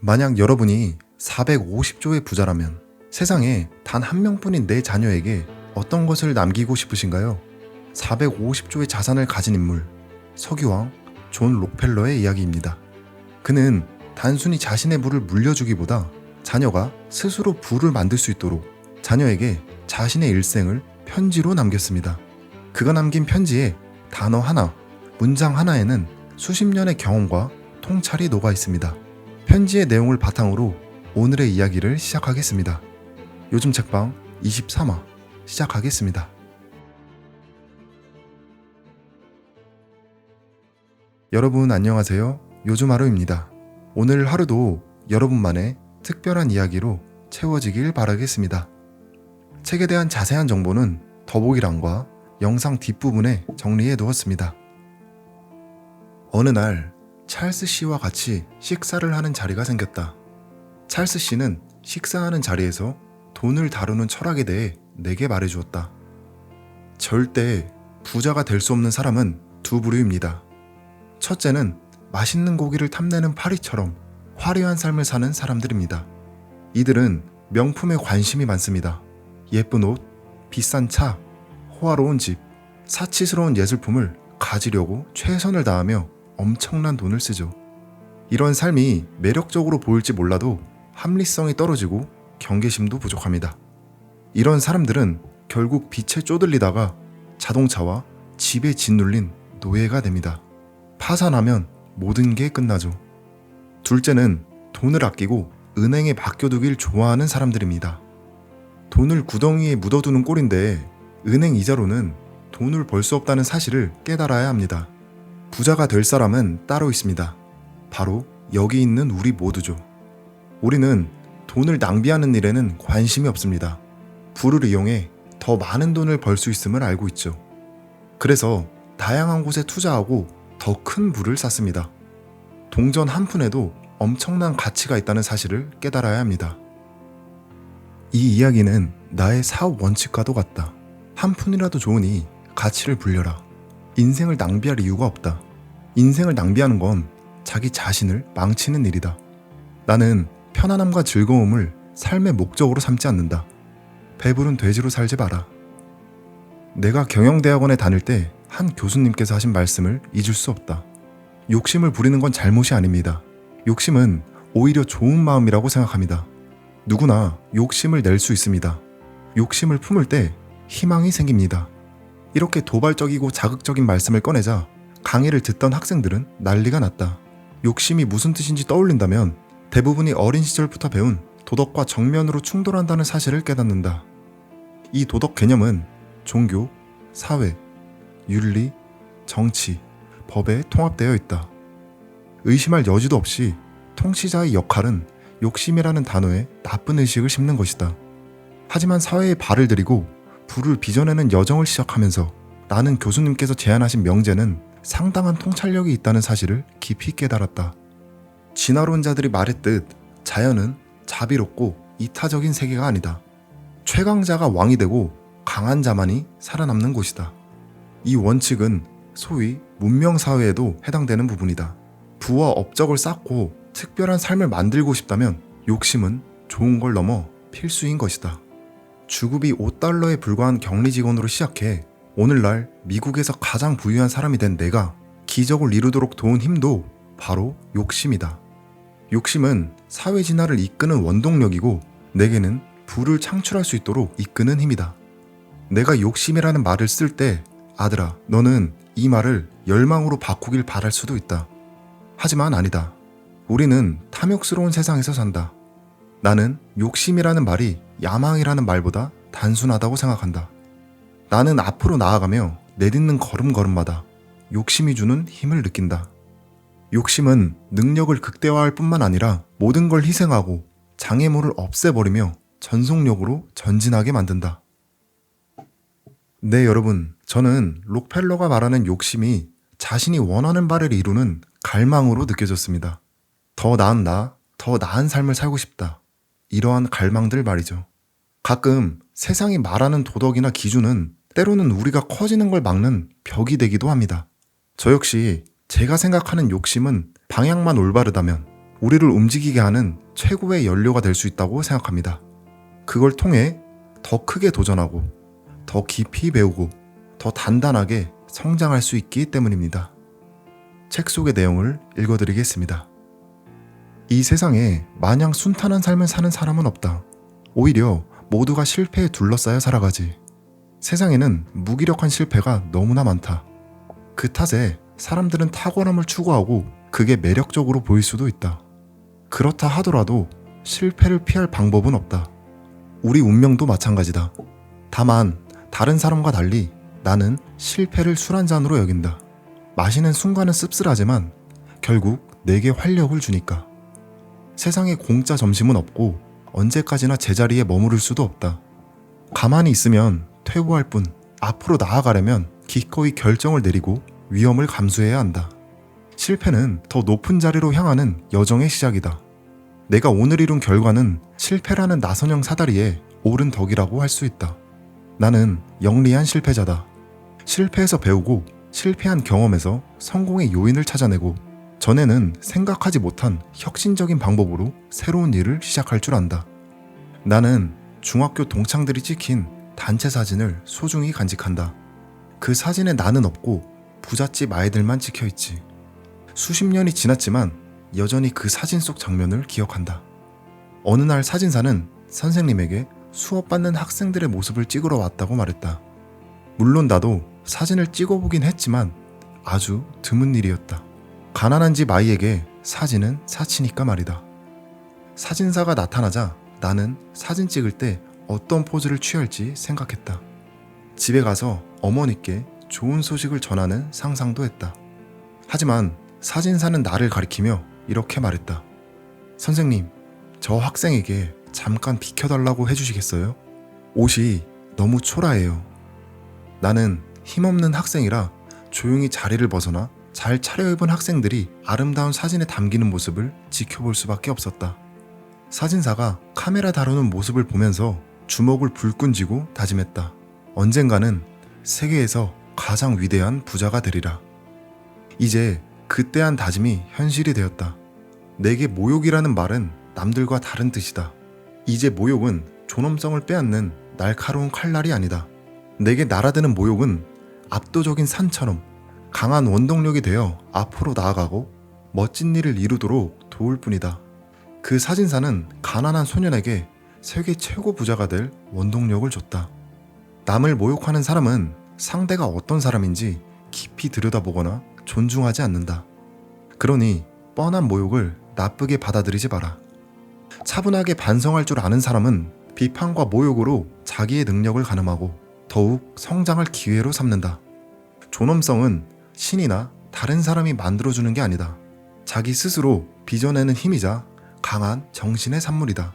만약 여러분이 450조의 부자라면 세상에 단 한 명뿐인 내 자녀에게 어떤 것을 남기고 싶으신가요? 450조의 자산을 가진 인물, 석유왕 존 록펠러의 이야기입니다. 그는 단순히 자신의 부를 물려주기보다 자녀가 스스로 부를 만들 수 있도록 자녀에게 자신의 일생을 편지로 남겼습니다. 그가 남긴 편지에 단어 하나, 문장 하나에는 수십 년의 경험과 통찰이 녹아 있습니다. 편지의 내용을 바탕으로 오늘의 이야기를 시작하겠습니다. 요즘 책방 23화 시작하겠습니다. 여러분 안녕하세요. 요즘 하루입니다. 오늘 하루도 여러분만의 특별한 이야기로 채워지길 바라겠습니다. 책에 대한 자세한 정보는 더보기란과 영상 뒷부분에 정리해 두었습니다. 어느 날 찰스 씨와 같이 식사를 하는 자리가 생겼다. 찰스 씨는 식사하는 자리에서 돈을 다루는 철학에 대해 내게 말해주었다. 절대 부자가 될 수 없는 사람은 두 부류입니다. 첫째는 맛있는 고기를 탐내는 파리처럼 화려한 삶을 사는 사람들입니다. 이들은 명품에 관심이 많습니다. 예쁜 옷, 비싼 차, 호화로운 집, 사치스러운 예술품을 가지려고 최선을 다하며 엄청난 돈을 쓰죠. 이런 삶이 매력적으로 보일지 몰라도 합리성이 떨어지고 경계심도 부족합니다. 이런 사람들은 결국 빛에 쪼들리다가 자동차와 집에 짓눌린 노예가 됩니다. 파산하면 모든 게 끝나죠. 둘째는 돈을 아끼고 은행에 맡겨두길 좋아하는 사람들입니다. 돈을 구덩이에 묻어두는 꼴인데 은행 이자로는 돈을 벌 수 없다는 사실을 깨달아야 합니다. 부자가 될 사람은 따로 있습니다. 바로 여기 있는 우리 모두죠. 우리는 돈을 낭비하는 일에는 관심이 없습니다. 부를 이용해 더 많은 돈을 벌 수 있음을 알고 있죠. 그래서 다양한 곳에 투자하고 더 큰 부를 쌓습니다. 동전 한 푼에도 엄청난 가치가 있다는 사실을 깨달아야 합니다. 이 이야기는 나의 사업 원칙과도 같다. 한 푼이라도 좋으니 가치를 불려라. 인생을 낭비할 이유가 없다. 인생을 낭비하는 건 자기 자신을 망치는 일이다. 나는 편안함과 즐거움을 삶의 목적으로 삼지 않는다. 배부른 돼지로 살지 마라. 내가 경영대학원에 다닐 때 한 교수님께서 하신 말씀을 잊을 수 없다. 욕심을 부리는 건 잘못이 아닙니다. 욕심은 오히려 좋은 마음이라고 생각합니다. 누구나 욕심을 낼 수 있습니다. 욕심을 품을 때 희망이 생깁니다. 이렇게 도발적이고 자극적인 말씀을 꺼내자 강의를 듣던 학생들은 난리가 났다. 욕심이 무슨 뜻인지 떠올린다면 대부분이 어린 시절부터 배운 도덕과 정면으로 충돌한다는 사실을 깨닫는다. 이 도덕 개념은 종교, 사회, 윤리, 정치, 법에 통합되어 있다. 의심할 여지도 없이 통치자의 역할은 욕심이라는 단어에 나쁜 의식을 심는 것이다. 하지만 사회에 발을 들이고 부를 빚어내는 여정을 시작하면서 나는 교수님께서 제안하신 명제는 상당한 통찰력이 있다는 사실을 깊이 깨달았다. 진화론자들이 말했듯 자연은 자비롭고 이타적인 세계가 아니다. 최강자가 왕이 되고 강한 자만이 살아남는 곳이다. 이 원칙은 소위 문명사회에도 해당되는 부분이다. 부와 업적을 쌓고 특별한 삶을 만들고 싶다면 욕심은 좋은 걸 넘어 필수인 것이다. 주급이 $5에 불과한 격리 직원으로 시작해 오늘날 미국에서 가장 부유한 사람이 된 내가 기적을 이루도록 도운 힘도 바로 욕심이다. 욕심은 사회 진화를 이끄는 원동력이고 내게는 부를 창출할 수 있도록 이끄는 힘이다. 내가 욕심이라는 말을 쓸 때 아들아, 너는 이 말을 열망으로 바꾸길 바랄 수도 있다. 하지만 아니다. 우리는 탐욕스러운 세상에서 산다. 나는 욕심이라는 말이 야망이라는 말보다 단순하다고 생각한다. 나는 앞으로 나아가며 내딛는 걸음걸음마다 욕심이 주는 힘을 느낀다. 욕심은 능력을 극대화할 뿐만 아니라 모든 걸 희생하고 장애물을 없애버리며 전속력으로 전진하게 만든다. 네, 여러분, 저는 록펠러가 말하는 욕심이 자신이 원하는 바를 이루는 갈망으로 느껴졌습니다. 더 나은 나, 더 나은 삶을 살고 싶다. 이러한 갈망들 말이죠. 가끔 세상이 말하는 도덕이나 기준은 때로는 우리가 커지는 걸 막는 벽이 되기도 합니다. 저 역시 제가 생각하는 욕심은 방향만 올바르다면 우리를 움직이게 하는 최고의 연료가 될 수 있다고 생각합니다. 그걸 통해 더 크게 도전하고, 더 깊이 배우고, 더 단단하게 성장할 수 있기 때문입니다. 책 속의 내용을 읽어드리겠습니다. 이 세상에 마냥 순탄한 삶을 사는 사람은 없다. 오히려 모두가 실패에 둘러싸여 살아가지. 세상에는 무기력한 실패가 너무나 많다. 그 탓에 사람들은 탁월함을 추구하고 그게 매력적으로 보일 수도 있다. 그렇다 하더라도 실패를 피할 방법은 없다. 우리 운명도 마찬가지다. 다만 다른 사람과 달리 나는 실패를 술 한 잔으로 여긴다. 마시는 순간은 씁쓸하지만 결국 내게 활력을 주니까. 세상에 공짜 점심은 없고 언제까지나 제자리에 머무를 수도 없다. 가만히 있으면 퇴보할 뿐, 앞으로 나아가려면 기꺼이 결정을 내리고 위험을 감수해야 한다. 실패는 더 높은 자리로 향하는 여정의 시작이다. 내가 오늘 이룬 결과는 실패라는 나선형 사다리에 오른 덕이라고 할 수 있다. 나는 영리한 실패자다. 실패에서 배우고 실패한 경험에서 성공의 요인을 찾아내고 전에는 생각하지 못한 혁신적인 방법으로 새로운 일을 시작할 줄 안다. 나는 중학교 동창들이 찍힌 단체 사진을 소중히 간직한다. 그 사진에 나는 없고 부잣집 아이들만 찍혀있지. 수십 년이 지났지만 여전히 그 사진 속 장면을 기억한다. 어느 날 사진사는 선생님에게 수업받는 학생들의 모습을 찍으러 왔다고 말했다. 물론 나도 사진을 찍어보긴 했지만 아주 드문 일이었다. 가난한 집 아이에게 사진은 사치니까 말이다. 사진사가 나타나자 나는 사진 찍을 때 어떤 포즈를 취할지 생각했다. 집에 가서 어머니께 좋은 소식을 전하는 상상도 했다. 하지만 사진사는 나를 가리키며 이렇게 말했다. 선생님, 저 학생에게 잠깐 비켜달라고 해주시겠어요? 옷이 너무 초라해요. 나는 힘없는 학생이라 조용히 자리를 벗어나 잘 차려입은 학생들이 아름다운 사진에 담기는 모습을 지켜볼 수밖에 없었다. 사진사가 카메라 다루는 모습을 보면서 주먹을 불끈 쥐고 다짐했다. 언젠가는 세계에서 가장 위대한 부자가 되리라. 이제 그때 한 다짐이 현실이 되었다. 내게 모욕이라는 말은 남들과 다른 뜻이다. 이제 모욕은 존엄성을 빼앗는 날카로운 칼날이 아니다. 내게 날아드는 모욕은 압도적인 산처럼 강한 원동력이 되어 앞으로 나아가고 멋진 일을 이루도록 도울 뿐이다. 그 사진사는 가난한 소년에게 세계 최고 부자가 될 원동력을 줬다. 남을 모욕하는 사람은 상대가 어떤 사람인지 깊이 들여다보거나 존중하지 않는다. 그러니 뻔한 모욕을 나쁘게 받아들이지 마라. 차분하게 반성할 줄 아는 사람은 비판과 모욕으로 자기의 능력을 가늠하고 더욱 성장할 기회로 삼는다. 존엄성은 신이나 다른 사람이 만들어주는 게 아니다. 자기 스스로 빚어내는 힘이자 강한 정신의 산물이다.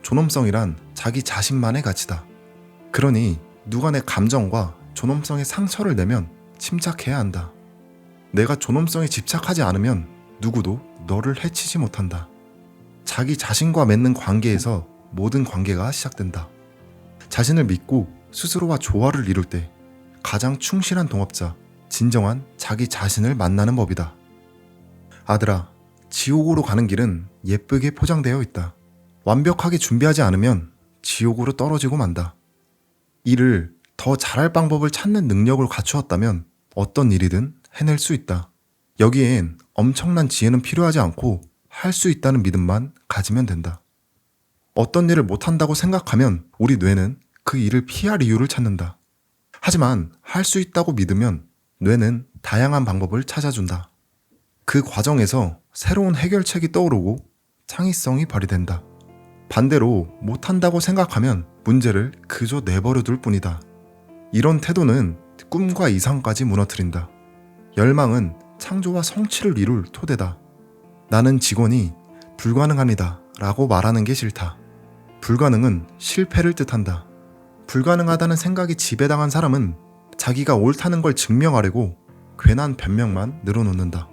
존엄성이란 자기 자신만의 가치다. 그러니 누가 내 감정과 존엄성에 상처를 내면 침착해야 한다. 내가 존엄성에 집착하지 않으면 누구도 너를 해치지 못한다. 자기 자신과 맺는 관계에서 모든 관계가 시작된다. 자신을 믿고 스스로와 조화를 이룰 때 가장 충실한 동업자, 진정한 자기 자신을 만나는 법이다. 아들아, 지옥으로 가는 길은 예쁘게 포장되어 있다. 완벽하게 준비하지 않으면 지옥으로 떨어지고 만다. 이를 더 잘할 방법을 찾는 능력을 갖추었다면 어떤 일이든 해낼 수 있다. 여기엔 엄청난 지혜는 필요하지 않고 할 수 있다는 믿음만 가지면 된다. 어떤 일을 못한다고 생각하면 우리 뇌는 그 일을 피할 이유를 찾는다. 하지만 할 수 있다고 믿으면 뇌는 다양한 방법을 찾아준다. 그 과정에서 새로운 해결책이 떠오르고 창의성이 발휘된다. 반대로 못한다고 생각하면 문제를 그저 내버려 둘 뿐이다. 이런 태도는 꿈과 이상까지 무너뜨린다. 열망은 창조와 성취를 이룰 토대다. 나는 직원이 불가능합니다 라고 말하는 게 싫다. 불가능은 실패를 뜻한다. 불가능하다는 생각이 지배당한 사람은 자기가 옳다는 걸 증명하려고 괜한 변명만 늘어놓는다.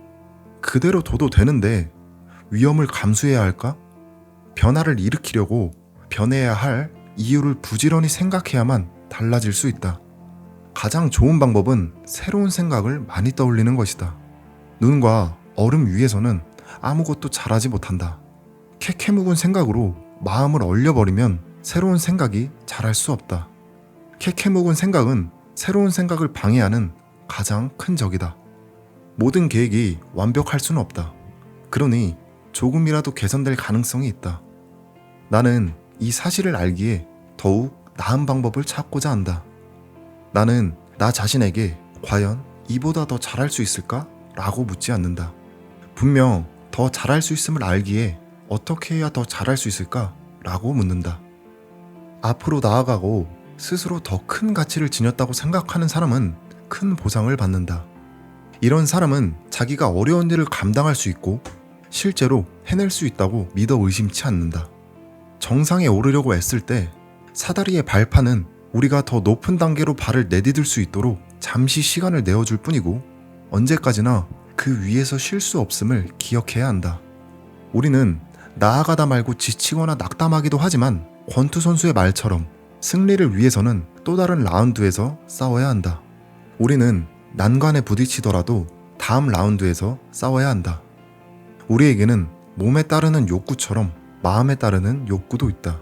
그대로 둬도 되는데 위험을 감수해야 할까? 변화를 일으키려고 변해야 할 이유를 부지런히 생각해야만 달라질 수 있다. 가장 좋은 방법은 새로운 생각을 많이 떠올리는 것이다. 눈과 얼음 위에서는 아무것도 잘하지 못한다. 캐캐묵은 생각으로 마음을 얼려버리면 새로운 생각이 자랄 수 없다. 캐캐묵은 생각은 새로운 생각을 방해하는 가장 큰 적이다. 모든 계획이 완벽할 수는 없다. 그러니 조금이라도 개선될 가능성이 있다. 나는 이 사실을 알기에 더욱 나은 방법을 찾고자 한다. 나는 나 자신에게 과연 이보다 더 잘할 수 있을까? 라고 묻지 않는다. 분명 더 잘할 수 있음을 알기에 어떻게 해야 더 잘할 수 있을까? 라고 묻는다. 앞으로 나아가고 스스로 더 큰 가치를 지녔다고 생각하는 사람은 큰 보상을 받는다. 이런 사람은 자기가 어려운 일을 감당할 수 있고 실제로 해낼 수 있다고 믿어 의심치 않는다. 정상에 오르려고 애쓸 때 사다리의 발판은 우리가 더 높은 단계로 발을 내디딜 수 있도록 잠시 시간을 내어줄 뿐이고 언제까지나 그 위에서 쉴 수 없음을 기억해야 한다. 우리는 나아가다 말고 지치거나 낙담하기도 하지만 권투 선수의 말처럼 승리를 위해서는 또 다른 라운드에서 싸워야 한다. 우리는 난관에 부딪히더라도 다음 라운드에서 싸워야 한다. 우리에게는 몸에 따르는 욕구처럼 마음에 따르는 욕구도 있다.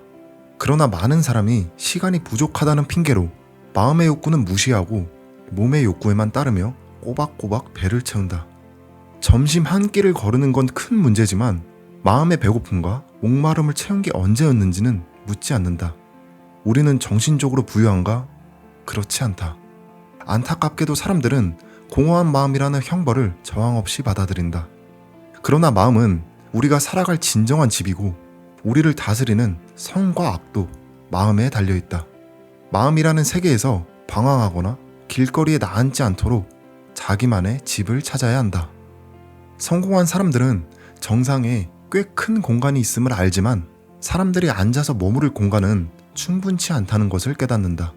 그러나 많은 사람이 시간이 부족하다는 핑계로 마음의 욕구는 무시하고 몸의 욕구에만 따르며 꼬박꼬박 배를 채운다. 점심 한 끼를 거르는 건 큰 문제지만 마음의 배고픔과 목마름을 채운 게 언제였는지는 묻지 않는다. 우리는 정신적으로 부유한가? 그렇지 않다. 안타깝게도 사람들은 공허한 마음이라는 형벌을 저항 없이 받아들인다. 그러나 마음은 우리가 살아갈 진정한 집이고 우리를 다스리는 선과 악도 마음에 달려있다. 마음이라는 세계에서 방황하거나 길거리에 나앉지 않도록 자기만의 집을 찾아야 한다. 성공한 사람들은 정상에 꽤 큰 공간이 있음을 알지만 사람들이 앉아서 머무를 공간은 충분치 않다는 것을 깨닫는다.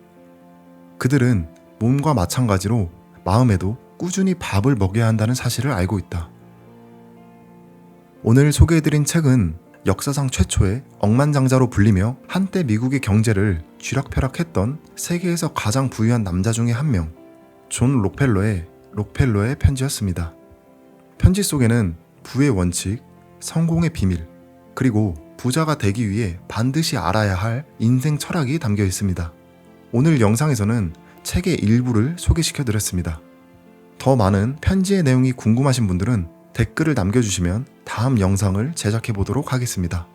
그들은 몸과 마찬가지로 마음에도 꾸준히 밥을 먹여야 한다는 사실을 알고 있다. 오늘 소개해드린 책은 역사상 최초의 억만장자로 불리며 한때 미국의 경제를 쥐락펴락했던 세계에서 가장 부유한 남자 중에 한 명, 존 록펠러의 편지였습니다. 편지 속에는 부의 원칙, 성공의 비밀, 그리고 부자가 되기 위해 반드시 알아야 할 인생 철학이 담겨 있습니다. 오늘 영상에서는 책의 일부를 소개시켜드렸습니다. 더 많은 편지의 내용이 궁금하신 분들은 댓글을 남겨주시면 다음 영상을 제작해보도록 하겠습니다.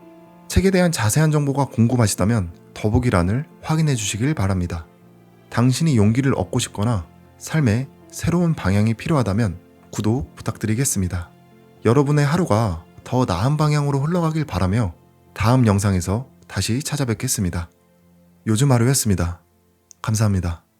책에 대한 자세한 정보가 궁금하시다면 더보기란을 확인해 주시길 바랍니다. 당신이 용기를 얻고 싶거나 삶에 새로운 방향이 필요하다면 구독 부탁드리겠습니다. 여러분의 하루가 더 나은 방향으로 흘러가길 바라며 다음 영상에서 다시 찾아뵙겠습니다. 요즘 하루였습니다. 감사합니다.